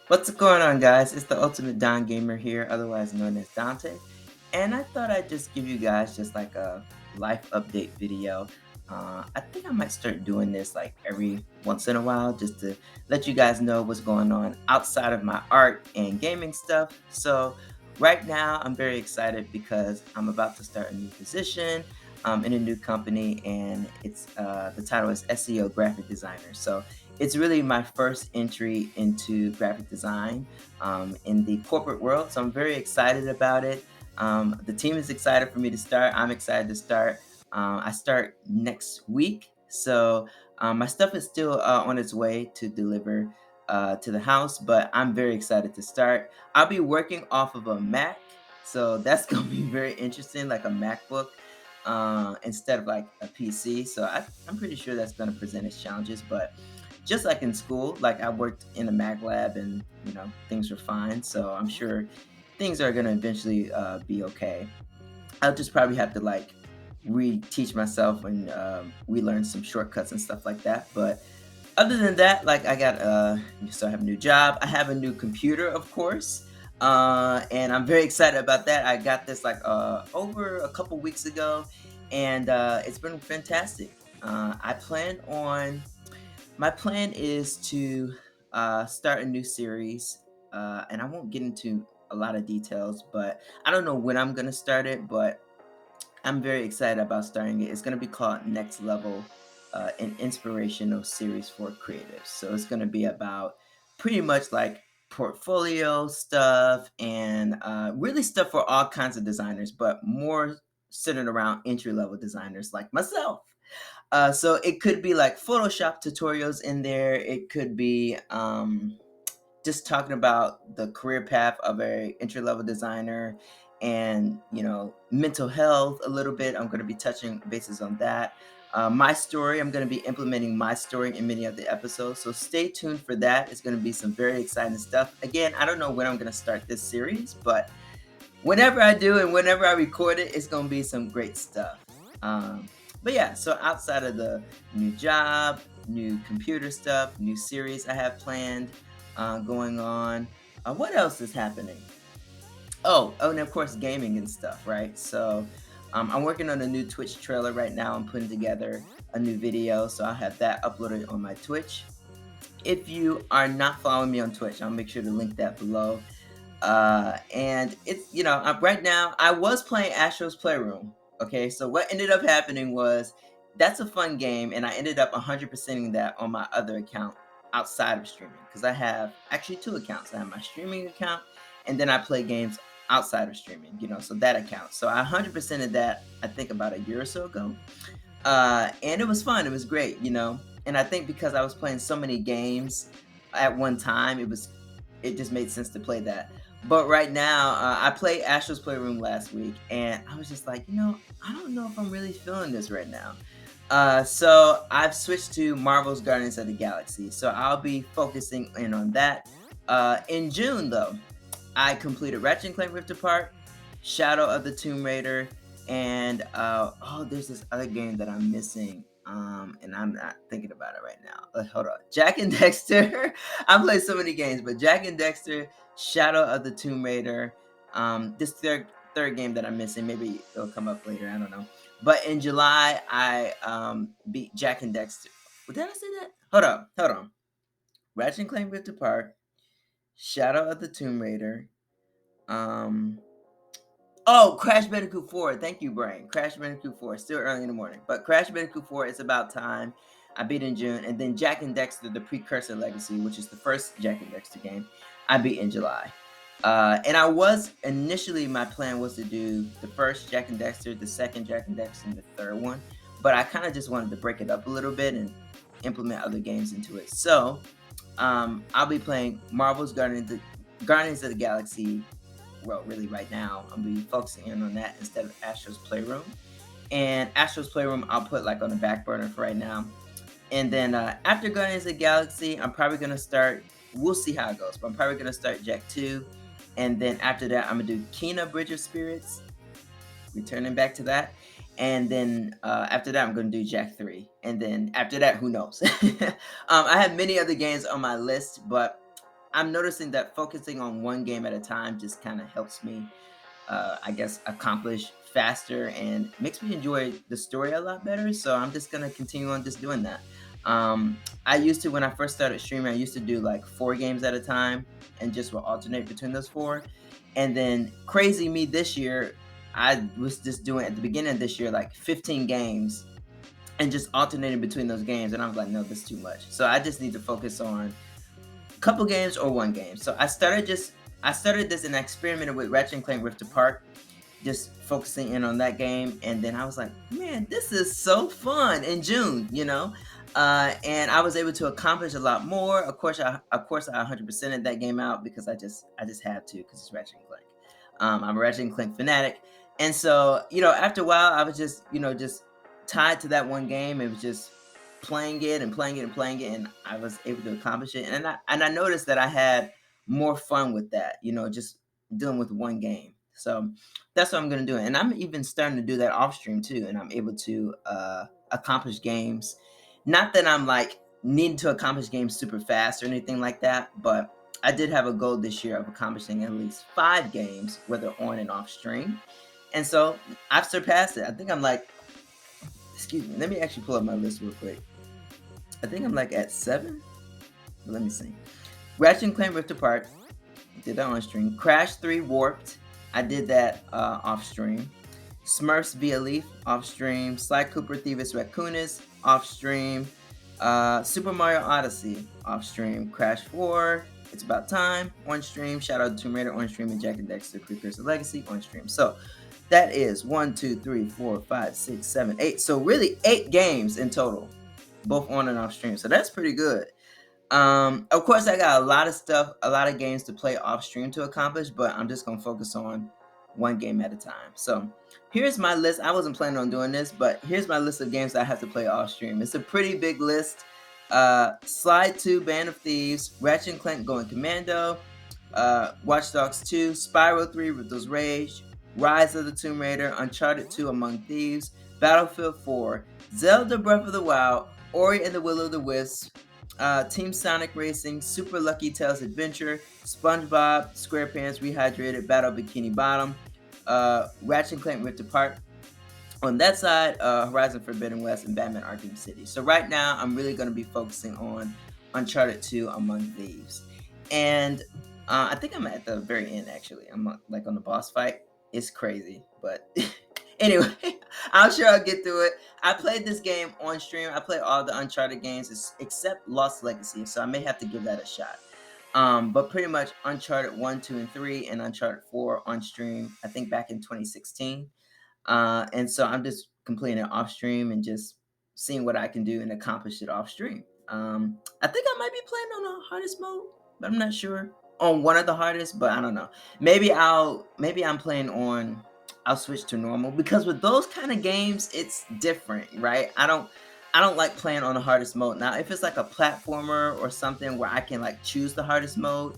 What's going on, guys? It's the Ultimate Don Gamer here, otherwise known as Dante. And I thought I'd just give you guys just like a life update video. I think I might start doing this like every once in a while just to let you guys know what's going on outside of my art and gaming stuff. So, right now, I'm very excited because I'm about to start a new position in a new company, and the title is SEO graphic designer. So, it's really my first entry into graphic design in the corporate world. So I'm very excited about it. The team is excited for me to start. I'm excited to start. I start next week. So my stuff is still on its way to deliver to the house, but I'm very excited to start. I'll be working off of a Mac. So that's going to be very interesting, like a MacBook instead of like a PC. So I'm pretty sure that's going to present its challenges, but just like in school, like I worked in a Mac lab and things were fine. So I'm sure things are gonna eventually be okay. I'll just probably have to like reteach myself and relearn some shortcuts and stuff like that. But other than that, like so I have a new job. I have a new computer, of course. And I'm very excited about that. I got this like over a couple weeks ago, and it's been fantastic. I plan on My plan is to start a new series, and I won't get into a lot of details, but I don't know when I'm gonna start it, but I'm very excited about starting it. It's gonna be called Next Level, an inspirational series for creatives. So it's gonna be about pretty much like portfolio stuff and really stuff for all kinds of designers, but more centered around entry level designers like myself. So it could be like Photoshop tutorials in there. It could be just talking about the career path of a entry level designer and mental health a little bit. I'm going to be touching bases on that. My story, I'm going to be implementing my story in many of the episodes. So stay tuned for that. It's going to be some very exciting stuff. Again, I don't know when I'm going to start this series, but whenever I do and whenever I record it, it's going to be some great stuff. But yeah, so outside of the new job, new computer stuff, new series I have planned going on, what else is happening? Oh, and of course, gaming and stuff, right? So I'm working on a new Twitch trailer right now. I'm putting together a new video, so I'll have that uploaded on my Twitch. If you are not following me on Twitch, I'll make sure to link that below. And it's right now I was playing Astro's Playroom. Okay, so what ended up happening was that's a fun game, and I ended up 100%ing that on my other account outside of streaming because I have actually two accounts. I have my streaming account, and then I play games outside of streaming. So that account. So I 100%ed that I think about a year or so ago, and it was fun. It was great. And I think because I was playing so many games at one time, it just made sense to play that. But right now, I played Astro's Playroom last week, and I was just like, I don't know if I'm really feeling this right now. So I've switched to Marvel's Guardians of the Galaxy. So I'll be focusing in on that. In June, though, I completed Ratchet and Clank Rift Apart, Shadow of the Tomb Raider, and there's this other game that I'm missing. And I'm not thinking about it right now. Hold on. Jak and Daxter. I played so many games, but Jak and Daxter, Shadow of the Tomb Raider. This third game that I'm missing. Maybe it'll come up later. I don't know. But in July, I beat Jak and Daxter. Did I say that? Hold on. Ratchet and Clank Rift Apart, Shadow of the Tomb Raider. Oh, Crash Bandicoot 4. Thank you, Brain. Crash Bandicoot 4. Still early in the morning. But Crash Bandicoot 4 is about time. I beat in June. And then Jak and Daxter, the Precursor Legacy, which is the first Jak and Daxter game, I beat in July. And initially, my plan was to do the first Jak and Daxter, the second Jak and Daxter, and the third one. But I kind of just wanted to break it up a little bit and implement other games into it. So I'll be playing Marvel's Guardians of the Galaxy. Well, really right now, I'm going to be focusing in on that instead of Astro's Playroom. And Astro's Playroom, I'll put like on the back burner for right now. And then after Guardians of the Galaxy, I'm probably going to start, we'll see how it goes, but I'm probably going to start Jak 2. And then after that, I'm going to do Kena Bridge of Spirits, returning back to that. And then after that, I'm going to do Jak 3. And then after that, who knows? I have many other games on my list, but I'm noticing that focusing on one game at a time just kind of helps me, I guess, accomplish faster and makes me enjoy the story a lot better. So I'm just gonna continue on just doing that. I used to, when I first started streaming, I used to do like 4 games at a time and just will alternate between those four. And then crazy me this year, I was just doing at the beginning of this year like 15 games and just alternating between those games. And I was like, no, this is too much. So I just need to focus on a couple games or one game. So I started this and I experimented with Ratchet and Clank Rift Apart, just focusing in on that game. And then I was like, man, this is so fun in June. And I was able to accomplish a lot more. Of course, I 100%ed that game out because I just had to because it's Ratchet and Clank. I'm a Ratchet and Clank fanatic, and so after a while, I was just tied to that one game. It was just playing it and playing it and playing it, and I was able to accomplish it. And I noticed that I had more fun with that, just dealing with one game. So that's what I'm gonna do, and I'm even starting to do that off stream too. And I'm able to accomplish games. Not that I'm like needing to accomplish games super fast or anything like that, but I did have a goal this year of accomplishing at least 5 games, whether on and off stream. And so I've surpassed it. I think I'm like, excuse me, let me actually pull up my list real quick. I think I'm like at 7. Let me see. Ratchet and Clank Rift Apart, did that on stream. Crash 3 Warped, I did that off stream. Smurfs Via Leaf, off stream. Sly Cooper Thieves Raccoonus, off stream. Super Mario Odyssey, off stream. Crash 4, It's About Time, on stream. Shout out to Tomb Raider, on stream. And Jack and Dexter Precursor Legacy, on stream. So that is 1, 2, 3, 4, 5, 6, 7, 8. So really 8 games in total, both on and off stream. So that's pretty good. Of course, I got a lot of games to play off stream to accomplish, but I'm just gonna focus on one game at a time. So here's my list. I wasn't planning on doing this, but here's my list of games that I have to play off stream. It's a pretty big list. Slide 2, Band of Thieves, Ratchet and Clank Going Commando, Watch Dogs 2, Spyro 3, Ripple's Rage, Rise of the Tomb Raider, Uncharted 2, Among Thieves, Battlefield 4, Zelda Breath of the Wild, Ori and the Will of the Wisp, Team Sonic Racing, Super Lucky Tales Adventure, SpongeBob SquarePants Rehydrated, Battle Bikini Bottom, Ratchet and Clank Rift Apart. On that side, Horizon Forbidden West and Batman Arkham City. So right now, I'm really going to be focusing on Uncharted 2 Among Thieves. And I think I'm at the very end, actually. I'm like on the boss fight. It's crazy, but anyway, I'm sure I'll get through it. I played this game on stream. I played all the Uncharted games except Lost Legacy, so I may have to give that a shot. But pretty much Uncharted 1, 2, and 3, and Uncharted 4 on stream, I think back in 2016. And so I'm just completing it off stream and just seeing what I can do and accomplish it off stream. I think I might be playing on the hardest mode, but I'm not sure. On one of the hardest, but I don't know. Maybe I'm playing on, I'll switch to normal, because with those kind of games, it's different, right? I don't like playing on the hardest mode. Now, if it's like a platformer or something where I can like choose the hardest mode,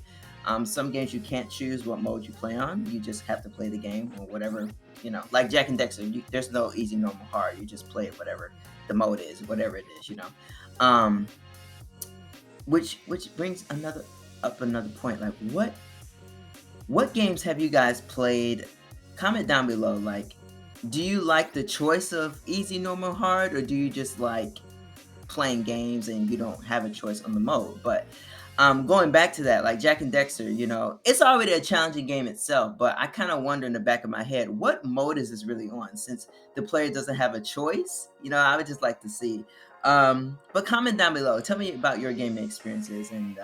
some games you can't choose what mode you play on. You just have to play the game or whatever, like Jack and Dexter. There's no easy, normal, hard. You just play it whatever the mode is, whatever it is, which brings another point. Like, what games have you guys played? Comment down below. Like, do you like the choice of easy, normal, hard, or do you just like playing games and you don't have a choice on the mode? But going back to that, like Jack and Dexter, it's already a challenging game itself, but I kind of wonder in the back of my head, what mode is this really on? Since the player doesn't have a choice, I would just like to see. But comment down below. Tell me about your gaming experiences and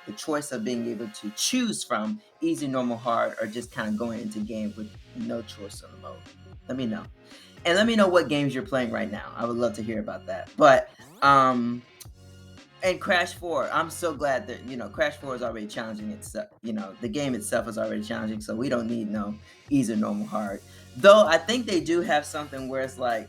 the choice of being able to choose from easy, normal, hard, or just kind of going into game with no choice on the mode. Let me know. And let me know what games you're playing right now. I would love to hear about that. But and Crash 4, I'm so glad that Crash 4 is already challenging itself. The game itself is already challenging, so we don't need no easy, normal, hard. Though I think they do have something where it's like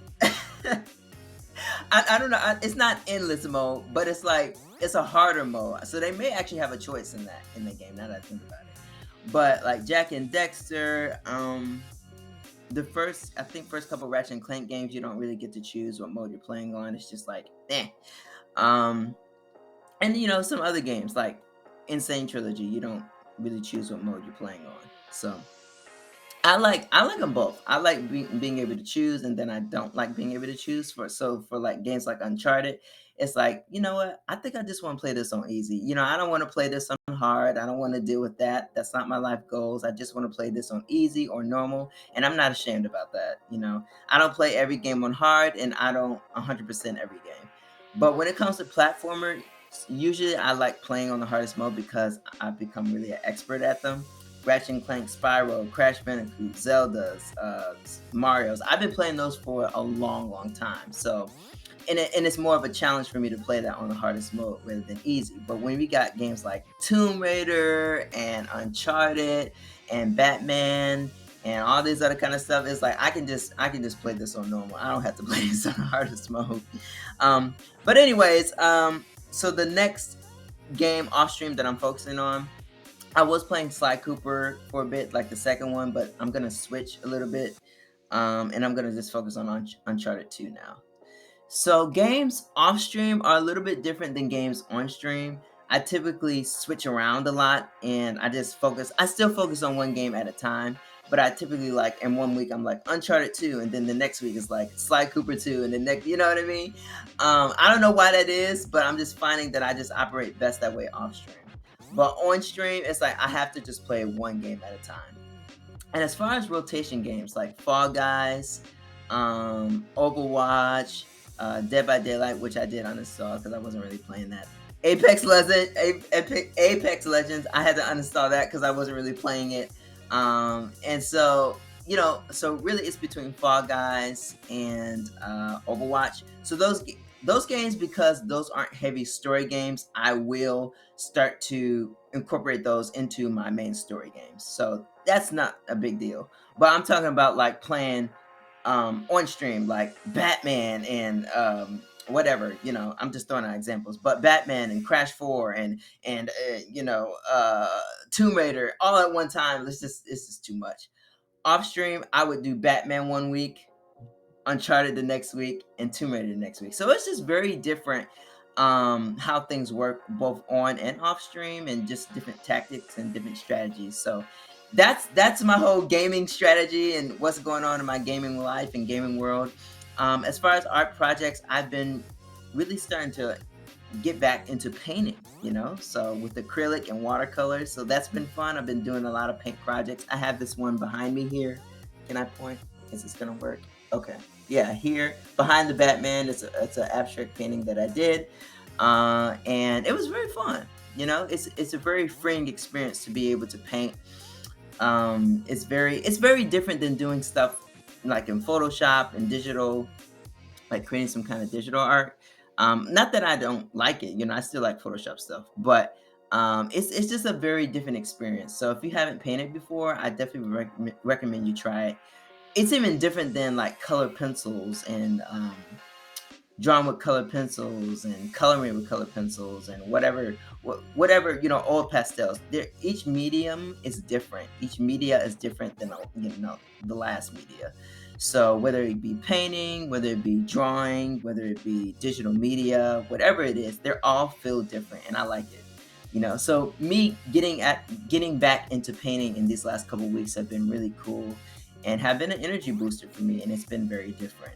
I don't know, it's not endless mode, but it's like it's a harder mode. So they may actually have a choice in the game, now that I think about it. But like Jack and Dexter, the first couple Ratchet and Clank games, you don't really get to choose what mode you're playing on. It's just like, eh. And some other games like Insane Trilogy, you don't really choose what mode you're playing on. So I like them both. I like being able to choose, and then I don't like being able to choose. For like games like Uncharted, it's like, you know what? I think I just want to play this on easy. I don't want to play this on hard. I don't want to deal with that. That's not my life goals. I just want to play this on easy or normal, and I'm not ashamed about that. I don't play every game on hard, and I don't 100% every game. But when it comes to platformer, usually I like playing on the hardest mode because I've become really an expert at them. Ratchet and Clank, Spyro, Crash Bandicoot, Zeldas, Mario's. I've been playing those for a long, long time. So, and it's more of a challenge for me to play that on the hardest mode rather than easy. But when we got games like Tomb Raider and Uncharted and Batman and all this other kind of stuff, it's like I can just play this on normal. I don't have to play this on the hardest mode. But anyways, so the next game off stream that I'm focusing on, I was playing Sly Cooper for a bit, like the second one, but I'm gonna switch a little bit, and I'm gonna just focus on Uncharted 2 now. So games off stream are a little bit different than games on stream. I typically switch around a lot, and I still focus on one game at a time. But I typically, like, in 1 week I'm like Uncharted 2, and then the next week is like Sly Cooper 2, and the next, you know what I mean? I don't know why that is, but I'm just finding that I just operate best that way off stream. But on stream, it's like I have to just play one game at a time. And as far as rotation games like Fall Guys, Overwatch, Dead by Daylight, which I did uninstall because I wasn't really playing that. Apex Legends, I had to uninstall that because I wasn't really playing it. And so, so really it's between Fall Guys and Overwatch. So those games, because those aren't heavy story games, I will start to incorporate those into my main story games. So that's not a big deal. But I'm talking about like playing on stream, like Batman and whatever. I'm just throwing out examples, but Batman and Crash 4 and Tomb Raider all at one time. It's just too much. Off stream, I would do Batman 1 week, Uncharted the next week, and Tomb Raider the next week. So it's just very different how things work both on and off stream, and just different tactics and different strategies. So that's my whole gaming strategy and what's going on in my gaming life and gaming world. As far as art projects, I've been really starting to get back into painting, so with acrylic and watercolors. So that's been fun. I've been doing a lot of paint projects. I have this one behind me here. Can I point? Is this gonna work? Okay. Yeah, here behind the Batman, it's an abstract painting that I did, and it was very fun. It's a very freeing experience to be able to paint. It's very different than doing stuff like in Photoshop and digital, like creating some kind of digital art. Not that I don't like it, I still like Photoshop stuff, but it's just a very different experience. So if you haven't painted before, I definitely recommend you try it. It's even different than like color pencils and drawing with colored pencils and coloring with colored pencils and whatever oil pastels. Each medium is different. Each media is different than the last media. So whether it be painting, whether it be drawing, whether it be digital media, whatever it is, they're all feel different, and I like it. So me getting back into painting in these last couple of weeks have been really cool and have been an energy booster for me, and it's been very different.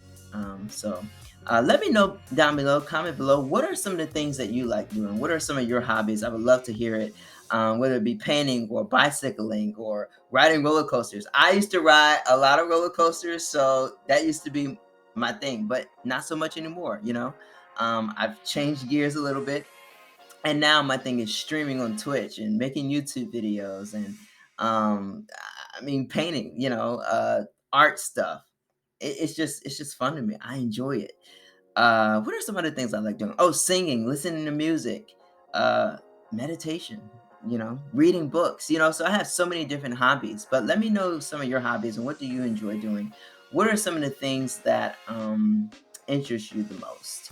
So let me know down below, comment below, what are some of the things that you like doing? What are some of your hobbies? I would love to hear it, whether it be painting or bicycling or riding roller coasters. I used to ride a lot of roller coasters, so that used to be my thing, but not so much anymore, I've changed gears a little bit, and now my thing is streaming on Twitch and making YouTube videos and, painting, art stuff. It's just fun to me. I enjoy it. What are some other things I like doing? Oh, singing, listening to music, meditation, reading books, so I have so many different hobbies. But let me know some of your hobbies and what do you enjoy doing? What are some of the things that interest you the most?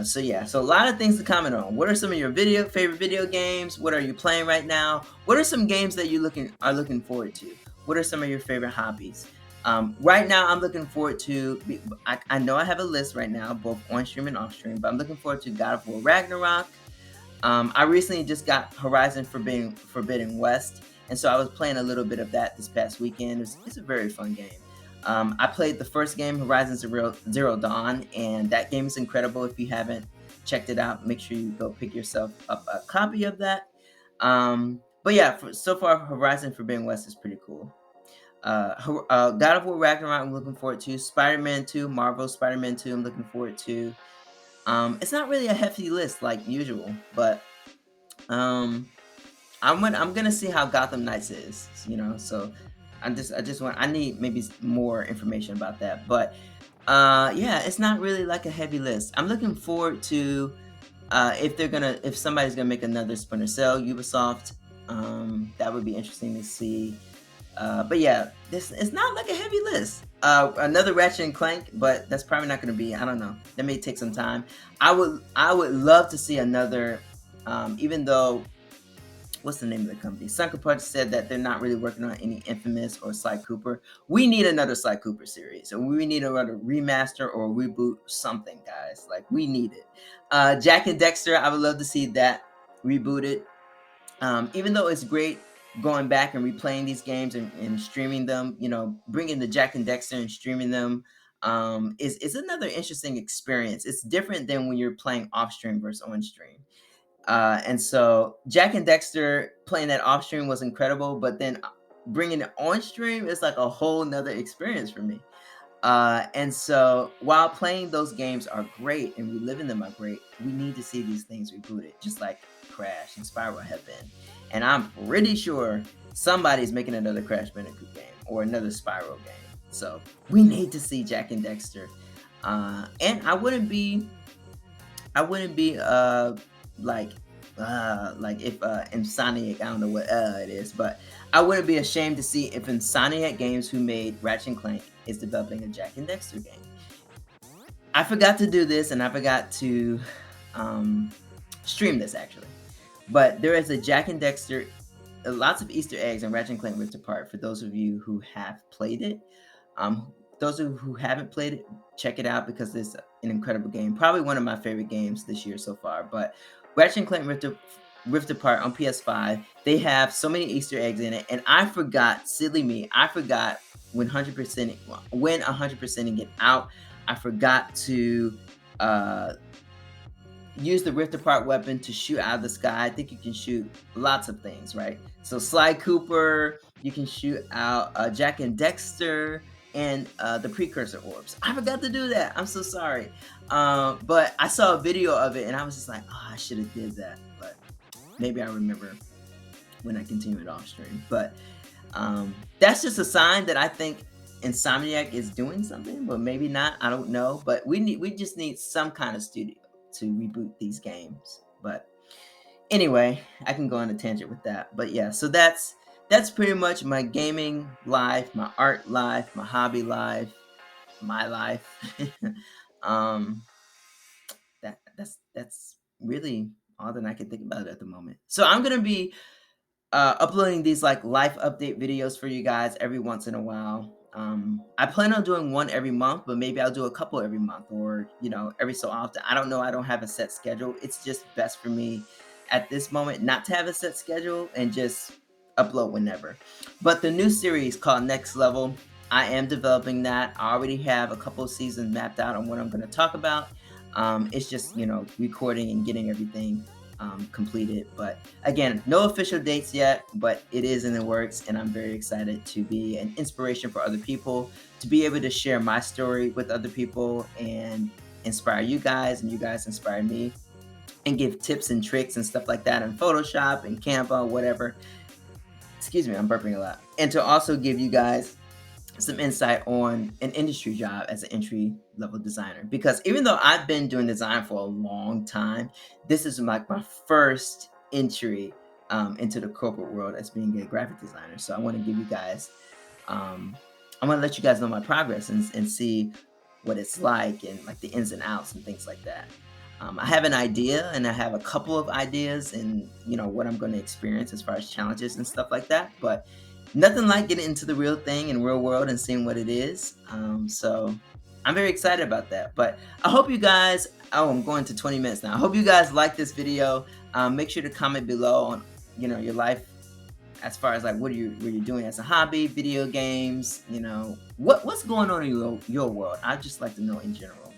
So a lot of things to comment on. What are some of your favorite video games? What are you playing right now? What are some games that you are looking forward to? What are some of your favorite hobbies? Right now, I'm looking forward to, I know I have a list right now, both on stream and off stream, but I'm looking forward to God of War Ragnarok, I recently just got Horizon Forbidden West, and so I was playing a little bit of that this past weekend. It's a very fun game. I played the first game, Horizon Zero Dawn, and that game is incredible. If you haven't checked it out, make sure you go pick yourself up a copy of that. But yeah, so far, Horizon Forbidden West is pretty cool. God of War Ragnarok, I'm looking forward to. Spider-Man 2, Marvel Spider-Man 2, I'm looking forward to. It's not really a hefty list like usual, but um, I'm gonna see how Gotham Knights is, So I need maybe more information about that, but yeah, it's not really like a heavy list. I'm looking forward to if somebody's gonna make another Splinter Cell Ubisoft. That would be interesting to see. But yeah, this it's not like a heavy list. Another Ratchet and Clank, but that's probably not going to be. I don't know. That may take some time. I would love to see another. Even though, what's the name of the company? Sucker Punch said that they're not really working on any Infamous or Sly Cooper. We need another Sly Cooper series, and we need another remaster or reboot, something, guys. Like we need it. Jack and Dexter, I would love to see that rebooted. Even though it's great going back and replaying these games and streaming them, bringing the Jack and Dexter and streaming them is another interesting experience. It's different than when you're playing off stream versus on stream. And so Jack and Dexter playing that off stream was incredible, but then bringing it on stream is like a whole nother experience for me. And so while playing those games are great and reliving them are great, we need to see these things rebooted, just like Crash and Spyro have been. And I'm pretty sure somebody's making another Crash Bandicoot game or another Spyro game. So we need to see Jack and Dexter. And I wouldn't be like if Insomniac, I don't know what it is, but I wouldn't be ashamed to see if Insomniac Games, who made Ratchet and Clank, is developing a Jack and Dexter game. I forgot to do this, and I forgot to stream this actually, but there is a Jack and Dexter, lots of Easter eggs in Ratchet and Clank Rift Apart. For those of you who have played it, those who haven't played it, check it out because it's an incredible game. Probably one of my favorite games this year so far. But Ratchet and Clank Rift Apart on PS5, they have so many Easter eggs in it, and I forgot, silly me, I forgot when 100%ing it out, I forgot to use the Rift Apart weapon to shoot out of the sky. I think you can shoot lots of things, right? So Sly Cooper, you can shoot out Jack and Dexter, and the precursor orbs. I forgot to do that. I'm so sorry. But I saw a video of it and I was just like, oh, I should have did that. But maybe I remember when I continue it off stream. But that's just a sign that I think Insomniac is doing something, but maybe not. I don't know. But we just need some kind of studio to reboot these games. But anyway, I can go on a tangent with that. But yeah, so that's pretty much my gaming life, my art life, my hobby life, my life. That's really all that I can think about at the moment. So I'm gonna be uploading these like life update videos for you guys every once in a while. I plan on doing one every month, but maybe I'll do a couple every month, or every so often. I don't know. I don't have a set schedule. It's just best for me at this moment not to have a set schedule and just upload whenever. But the new series called Next Level, I am developing that. I already have a couple of seasons mapped out on what I'm going to talk about. It's just recording and getting everything completed. But again, no official dates yet, but it is in the works, and I'm very excited to be an inspiration for other people, to be able to share my story with other people and inspire you guys, and you guys inspire me, and give tips and tricks and stuff like that in Photoshop and Canva, whatever. Excuse me, I'm burping a lot. And to also give you guys some insight on an industry job as an entry level designer, because even though I've been doing design for a long time, this is like my first entry into the corporate world as being a graphic designer. So I want to give you guys I want to let you guys know my progress and see what it's like, and like the ins and outs and things like that. I have an idea, and I have a couple of ideas, and what I'm going to experience as far as challenges and stuff like that, but nothing like getting into the real thing in real world and seeing what it is. So I'm very excited about that. But I hope you guys, oh, I'm going to 20 minutes now. I hope you guys like this video. Make sure to comment below on, your life as far as like what you're doing as a hobby, video games, what's going on in your world. I'd just like to know in general.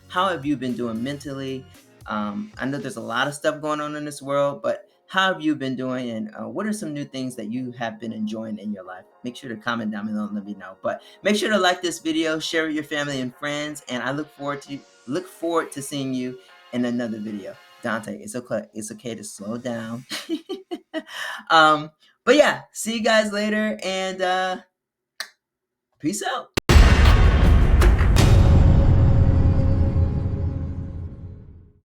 How have you been doing mentally? I know there's a lot of stuff going on in this world, but how have you been doing, and what are some new things that you have been enjoying in your life? Make sure to comment down below and let me know. But make sure to like this video, share with your family and friends, and I look forward to seeing you in another video. Donte, it's okay to slow down. um, but yeah, see you guys later, and peace out.